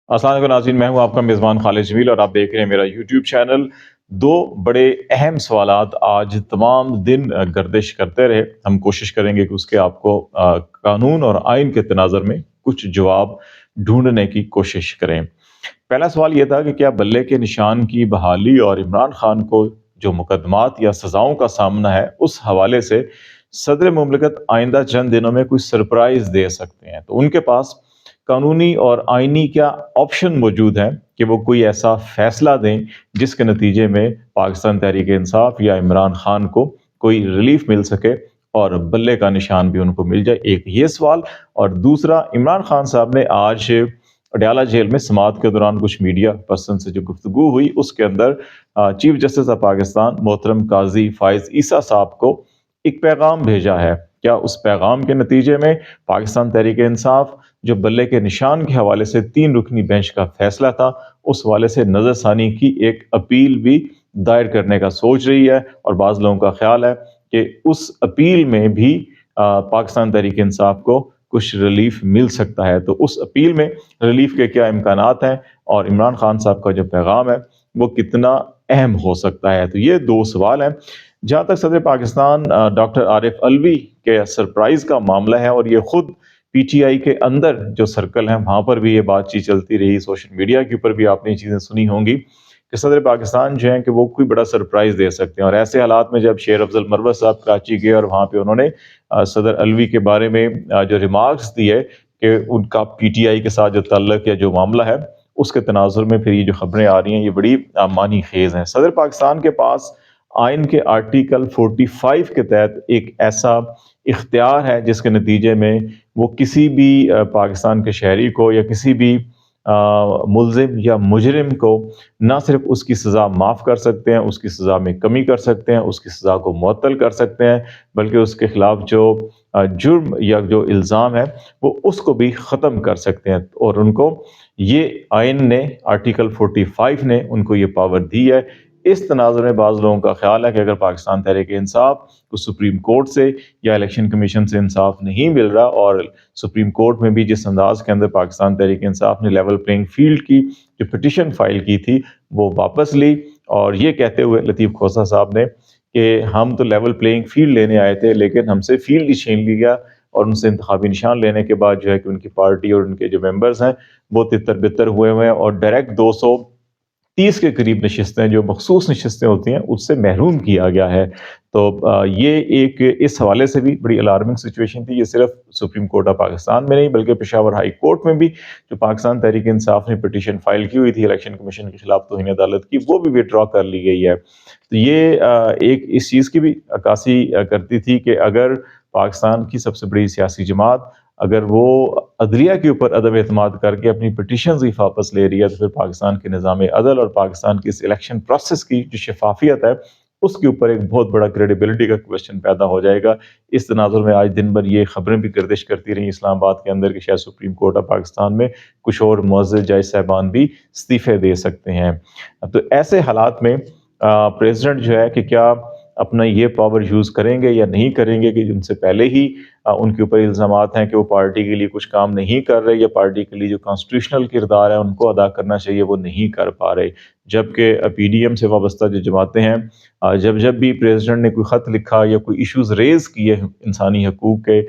अस्सलाम वालेकुम नाज़रीन, मैं हूँ आपका मेज़बान खालिद जमील और आप देख रहे हैं मेरा यूट्यूब चैनल। दो बड़े अहम सवालात आज तमाम दिन गर्दिश करते रहे। हम कोशिश करेंगे कि उसके आपको कानून और आइन के तनाज़ुर में कुछ जवाब ढूँढने की कोशिश करें। पहला सवाल ये था कि क्या बल्ले के निशान की बहाली और इमरान खान को जो मुकदमात या सज़ाओं का सामना है, उस हवाले से सदर मुमलिकत आइंदा चंद दिनों में कोई सरप्राइज़ दे सकते हैं। तो उनके पास कानूनी और आइनी क्या ऑप्शन मौजूद हैं कि वो कोई ऐसा फैसला दें जिसके नतीजे में पाकिस्तान तहरीक इंसाफ या इमरान खान को कोई रिलीफ मिल सके और बल्ले का निशान भी उनको मिल जाए। एक ये सवाल, और दूसरा, इमरान खान साहब ने आज अडयाला जेल में समाअत के दौरान कुछ मीडिया पर्सन से जो गुफ्तगू हुई उसके अंदर चीफ जस्टिस ऑफ पाकिस्तान मोहतरम काजी फाइज ईसा साहब को एक पैगाम भेजा है। क्या उस पैगाम के नतीजे में पाकिस्तान तहरीक इंसाफ जो बल्ले के निशान के हवाले से 3 रुकनी बेंच का फैसला था, उस हवाले से नज़रसानी की एक अपील भी दायर करने का सोच रही है, और बाज़ लोगों का ख्याल है कि उस अपील में भी पाकिस्तान तहरीक इंसाफ को कुछ रिलीफ मिल सकता है। तो उस अपील में रिलीफ के क्या इम्कानात हैं और इमरान खान साहब का जो पैगाम है वो कितना अहम हो सकता है। तो ये 2 सवाल हैं। जहाँ तक सदर पाकिस्तान डॉक्टर आरिफ अलवी के सरप्राइज़ का मामला है, और ये खुद पीटीआई के अंदर जो सर्कल है वहाँ पर भी ये बातचीत चलती रही, सोशल मीडिया के ऊपर भी आपने ये चीज़ें सुनी होंगी कि सदर पाकिस्तान जो है कि वो कोई बड़ा सरप्राइज़ दे सकते हैं। और ऐसे हालात में जब शेर अफजल मरवत साहब कराची गए और वहाँ पे उन्होंने सदर अलवी के बारे में जो रिमार्क्स दिए कि उनका पीटीआई के साथ जो ताल्लुक या जो मामला है उसके तनाजुर में फिर ये जो खबरें आ रही हैं ये बड़ी मानी खेज हैं। सदर पाकिस्तान के पास आइन के आर्टिकल 45 के तहत एक ऐसा इख्तियार है जिसके नतीजे में वो किसी भी पाकिस्तान के शहरी को या किसी भी मुल्जिम या मुजरिम को ना सिर्फ उसकी सज़ा माफ़ कर सकते हैं, उसकी सज़ा में कमी कर सकते हैं, उसकी सज़ा को मुअत्तल कर सकते हैं, बल्कि उसके खिलाफ जो जुर्म या जो इल्ज़ाम है वो उसको भी ख़त्म कर सकते हैं। और उनको ये आइन ने, आर्टिकल 45 ने उनको ये पावर दी है। इस तनाज़ुर में बाज़ लोगों का ख्याल है कि अगर पाकिस्तान तहरीक इंसाफ को सुप्रीम कोर्ट से या इलेक्शन कमीशन से इंसाफ नहीं मिल रहा, और सुप्रीम कोर्ट में भी जिस अंदाज के अंदर पाकिस्तान तहरीक इंसाफ ने लेवल प्लेइंग फील्ड की जो पिटिशन फाइल की थी वो वापस ली, और ये कहते हुए लतीफ़ खोसा साहब ने कि हम तो लेवल प्लेइंग फील्ड लेने आए थे लेकिन हमसे फील्ड ही छीन लिया, और उनसे इंतखाबी निशान लेने के बाद जो है कि उनकी पार्टी और उनके जो मेंबर्स हैं वो तितर बितर हुए हैं, और डायरेक्ट 230 के करीब नशिस्तें जो मखसूस नशिस्तें होती हैं उससे महरूम किया गया है। तो ये एक इस हवाले से भी बड़ी अलार्मिंग सिचुएशन थी। ये सिर्फ सुप्रीम कोर्ट ऑफ पाकिस्तान में नहीं बल्कि पेशावर हाई कोर्ट में भी जो पाकिस्तान तहरीक इंसाफ ने पिटीशन फाइल की हुई थी इलेक्शन कमीशन के खिलाफ तौहीन अदालत की, वो भी विड्रॉ कर ली गई है। तो ये एक इस चीज़ की भी अक्कासी करती थी कि अगर पाकिस्तान की सबसे बड़ी सियासी जमात अगर वो अदलिया के ऊपर अदम एतमाद करके अपनी पिटीशंस ही वापस ले रही है, तो फिर पाकिस्तान के निज़ाम अदल और पाकिस्तान की इस इलेक्शन प्रोसेस की जो शफाफियत है उसके ऊपर एक बहुत बड़ा क्रेडिबिलिटी का क्वेश्चन पैदा हो जाएगा। इस तनाजुर में आज दिन भर ये खबरें भी गर्दिश करती रही इस्लामाबाद के अंदर कि शायद सुप्रीम कोर्ट ऑफ पाकिस्तान में कुछ और मुअज़्ज़ज़ जज साहबान भी इस्तीफ़े दे सकते हैं। तो ऐसे हालात में प्रेसिडेंट जो है कि क्या अपना ये पावर यूज़ करेंगे या नहीं करेंगे कि उनसे पहले ही उनके ऊपर इल्ज़ामात हैं कि वो पार्टी के लिए कुछ काम नहीं कर रहे, या पार्टी के लिए जो कॉन्स्टिट्यूशनल किरदार है उनको अदा करना चाहिए वो नहीं कर पा रहे। जबकि पीडीएम से वाबस्ता जो जमातें हैं जब जब भी प्रेसिडेंट ने कोई ख़त लिखा या कोई इश्यूज़ रेज़ किए इंसानी हकूक़ के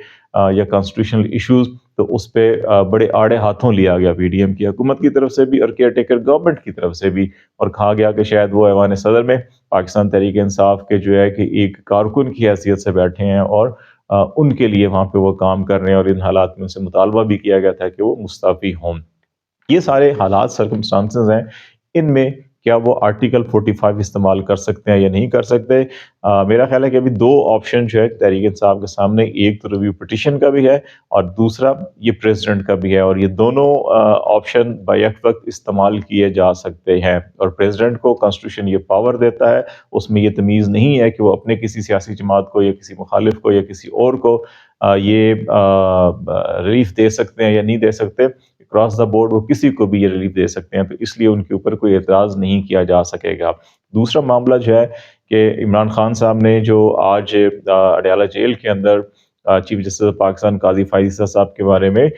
या कॉन्स्टिट्यूशनल इश्यूज़, तो उस पे बड़े आड़े हाथों लिया गया पीडीएम की हुकूमत की तरफ से भी और केयर टेकर गवर्नमेंट की तरफ से भी, और कहा गया कि शायद वो ऐवान सदर में पाकिस्तान तहरीक इंसाफ के जो है कि एक कारकुन की हैसियत से बैठे हैं और उनके लिए वहाँ पे वो काम कर रहे हैं, और इन हालात में उनसे मुतालबा भी किया गया था कि वो मुस्ताफ़ी हों। ये सारे हालात सर्कमस्टांसेस हैं, इनमें क्या वो आर्टिकल 45 इस्तेमाल कर सकते हैं या नहीं कर सकते। मेरा ख्याल है कि अभी 2 ऑप्शन जो है तहरीक इंसाफ के सामने, एक तो रिव्यू पिटीशन का भी है और दूसरा ये प्रेसिडेंट का भी है, और ये दोनों ऑप्शन बैक वक्त इस्तेमाल किए जा सकते हैं। और प्रेसिडेंट को कॉन्स्टिट्यूशन ये पावर देता है, उसमें ये तमीज़ नहीं है कि वो अपने किसी सियासी जमात को या किसी मुखालिफ को या किसी और को ये रिलीफ दे सकते हैं या नहीं दे सकते। क्रॉस द बोर्ड वो किसी को भी ये रिलीफ दे सकते हैं, तो इसलिए उनके ऊपर कोई एतराज़ नहीं किया जा सकेगा। दूसरा मामला जो है कि इमरान खान साहब ने जो आज अडयाला जेल के अंदर चीफ जस्टिस ऑफ पाकिस्तान काजी फाइज ईसा साहब के बारे में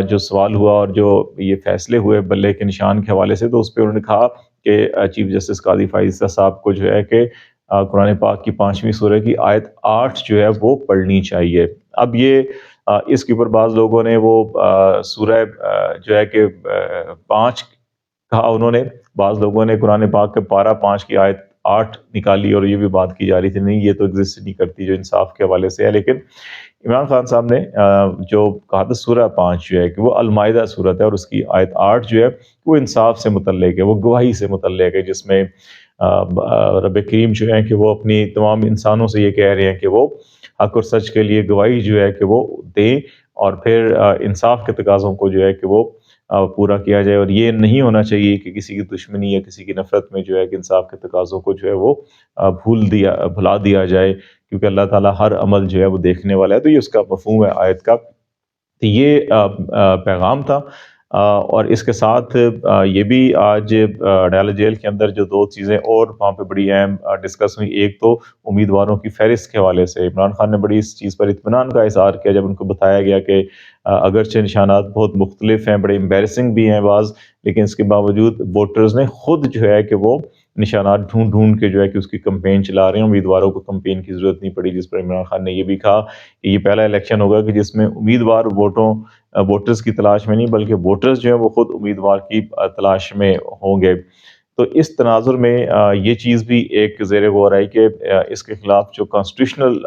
جو سوال ہوا اور جو یہ فیصلے ہوئے بلے کے نشان کے حوالے سے، تو اس پہ انہوں نے کہا کہ چیف جسٹس قاضی فائز صاحب کو جو ہے کہ قرآن پاک کی 5ویں سورہ کی آیت 8 جو ہے وہ پڑھنی چاہیے۔ اب یہ اس کے اوپر بعض لوگوں نے وہ سورہ جو ہے کہ 5 کہا انہوں نے، بعض لوگوں نے قرآن پاک کے پارہ 5 کی آیت 8 نکالی، اور یہ بھی بات کی جا رہی تھی نہیں یہ تو ایگزسٹ نہیں کرتی جو انصاف کے حوالے سے ہے۔ لیکن عمران خان صاحب نے جو کہا تھا سورہ 5 جو ہے کہ وہ المائدہ سورت ہے، اور اس کی آیت 8 جو ہے وہ انصاف سے متعلق ہے، وہ گواہی سے متعلق ہے، جس میں رب کریم جو ہے کہ وہ اپنی تمام انسانوں سے یہ کہہ رہے ہیں کہ وہ حق اور سچ کے لیے گواہی جو ہے کہ وہ دیں، اور پھر انصاف کے تقاضوں کو جو ہے کہ وہ پورا کیا جائے، اور یہ نہیں ہونا چاہیے کہ کسی کی دشمنی یا کسی کی نفرت میں جو ہے کہ انصاف کے تقاضوں کو جو ہے وہ بھلا دیا جائے، کیونکہ اللہ تعالیٰ ہر عمل جو ہے وہ دیکھنے والا ہے۔ تو یہ اس کا مفہوم ہے آیت کا۔ تو یہ پیغام تھا، اور اس کے ساتھ یہ بھی آج اڈیالہ جیل کے اندر جو 2 چیزیں اور وہاں پہ بڑی اہم ڈسکس ہوئی، ایک تو امیدواروں کی فہرست کے حوالے سے عمران خان نے بڑی اس چیز پر اطمینان کا اظہار کیا جب ان کو بتایا گیا کہ اگرچہ نشانات بہت مختلف ہیں، بڑے امبیرسنگ بھی ہیں بعض، لیکن اس کے باوجود ووٹرز نے خود جو ہے کہ وہ نشانات ڈھونڈ ڈھونڈ کے جو ہے کہ اس کی کمپین چلا رہے ہیں، امیدواروں کو کمپین کی ضرورت نہیں پڑی، جس پر عمران خان نے یہ بھی کہا کہ یہ پہلا الیکشن ہوگا کہ جس میں امیدوار ووٹرز کی تلاش میں نہیں بلکہ ووٹرز جو ہیں وہ خود امیدوار کی تلاش میں ہوں گے۔ تو اس تناظر میں یہ چیز بھی ایک زیر غور آئی کہ اس کے خلاف جو کانسٹیٹیوشنل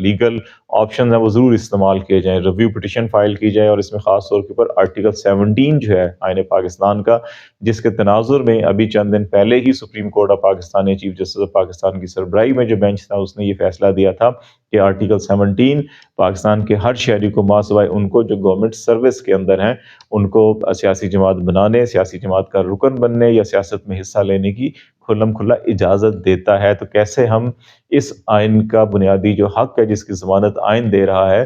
لیگل آپشنز ہیں وہ ضرور استعمال کیے جائیں، ریویو پٹیشن فائل کی جائے، اور اس میں خاص طور کے اوپر آرٹیکل 17 جو ہے آئین پاکستان کا، جس کے تناظر میں ابھی چند دن پہلے ہی سپریم کورٹ آف پاکستان نے چیف جسٹس آف پاکستان کی سربراہی میں جو بینچ تھا اس نے یہ فیصلہ دیا تھا کہ آرٹیکل 17 پاکستان کے ہر شہری کو ماں سوائے ان کو جو گورنمنٹ سروس کے اندر ہیں ان کو سیاسی جماعت بنانے، سیاسی جماعت کا رکن بننے یا سیاست میں حصہ لینے کی کھلم کھلا اجازت دیتا ہے۔ تو کیسے ہم اس آئین کا بنیادی جو حق ہے جس کی ضمانت آئین دے رہا ہے،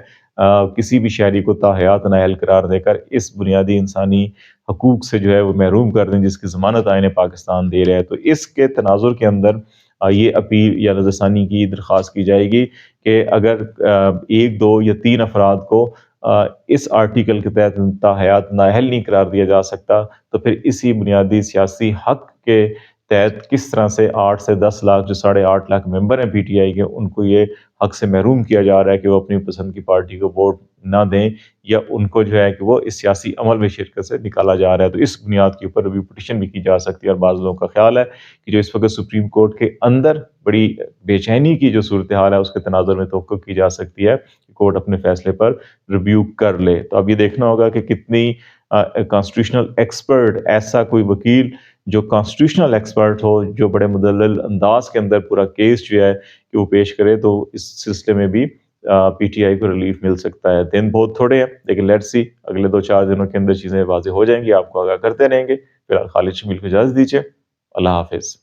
کسی بھی شہری کو تاحیات نااہل قرار دے کر اس بنیادی انسانی حقوق سے جو ہے وہ محروم کر دیں جس کی ضمانت آئین پاکستان دے رہا ہے۔ تو اس کے تناظر کے اندر یہ اپیل یا نظر ثانی کی درخواست کی جائے گی کہ اگر 1، 2 یا 3 افراد کو اس آرٹیکل کے تحت تاحیات نااہل نہیں قرار دیا جا سکتا، تو پھر اسی بنیادی سیاسی حق کے تحت کس طرح سے 8 سے 10 لاکھ جو 8.5 لاکھ ممبر ہیں پی ٹی آئی کے، ان کو یہ حق سے محروم کیا جا رہا ہے کہ وہ اپنی پسند کی پارٹی کو ووٹ نہ دیں، یا ان کو جو ہے کہ وہ اس سیاسی عمل میں شرکت سے نکالا جا رہا ہے۔ تو اس بنیاد کے اوپر ریویو پٹیشن بھی کی جا سکتی ہے، اور بعض لوگوں کا خیال ہے کہ جو اس وقت سپریم کورٹ کے اندر بڑی بے چینی کی جو صورتحال ہے اس کے تناظر میں توقع کی جا سکتی ہے کہ کورٹ اپنے فیصلے پر ریویو کر لے۔ تو اب یہ دیکھنا ہوگا کہ کتنی کانسٹیٹیوشنل ایکسپرٹ، ایسا کوئی وکیل جو کانسٹیٹیوشنل ایکسپرٹ ہو، جو بڑے مدلل انداز کے اندر پورا کیس جو ہے کہ وہ پیش کرے، تو اس سلسلے میں بھی پی ٹی آئی کو ریلیف مل سکتا ہے۔ دن بہت تھوڑے ہیں، لیکن لیٹس سی اگلے 2-4 دنوں کے اندر چیزیں واضح ہو جائیں گی، آپ کو آگاہ کرتے رہیں گے۔ فی الحال خالد شمیل کو اجازت دیجیے، اللہ حافظ۔